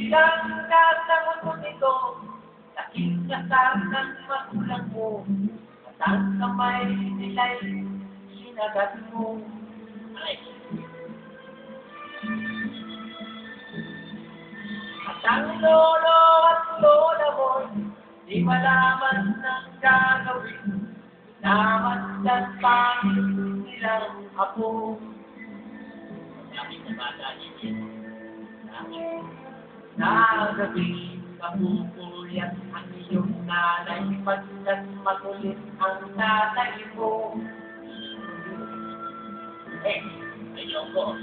Bilang kasangot nito, nakikasal ng magulang mo, at ang kamay nila'y sinagat mo. Ay. At ang lolo at lola mo, di malaman ng gagawin, namasdan pa nilang apo. Maraming na bata niya. Nagabi, kapupuyat ang iyong nanay, pagkat makulit ang tatay mo. Ayoko.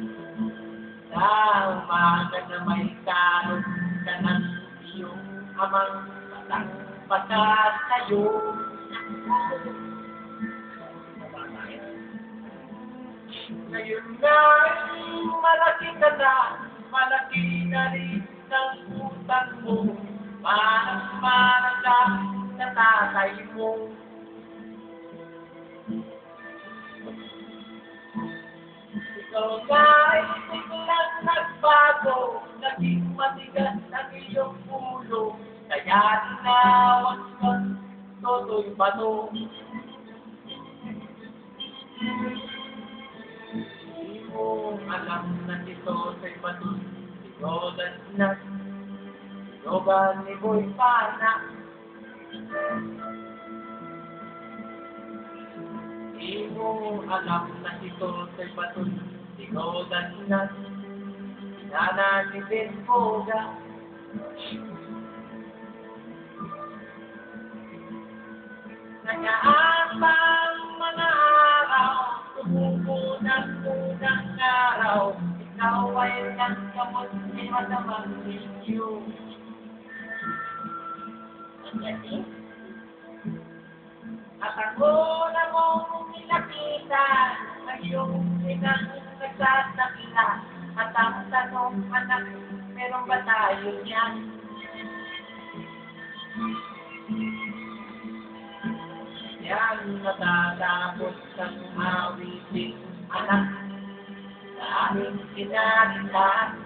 Sa umaga na may karong ka ng iyong amang patang-patat sa'yo. Ngayon na malaki ka na, malaki na rin ng utang mo, parang ka sa tatay mo. Ikaw nga ay biglang nagbago, naging matigas ang iyong ulo, kaya tinawag kang Totoy Bato. Hindi mo alam na si Totoy Bato, Rodan na, Rogan ni Boy Pana. Di mo alam na si Totoy Bato, si Rodan na, Nana ni Ben Boga. Nanyaan pang mga araw, tumubo ng unang araw, ikaw ay nagkamot ni matamang ninyo. At ako na mong nilapitan, ay yung inang nagsasakila. At ang tanong, anak, meron ba tayo niyan? Yan natatapos ng awitin, anak, sa aming sinalitan.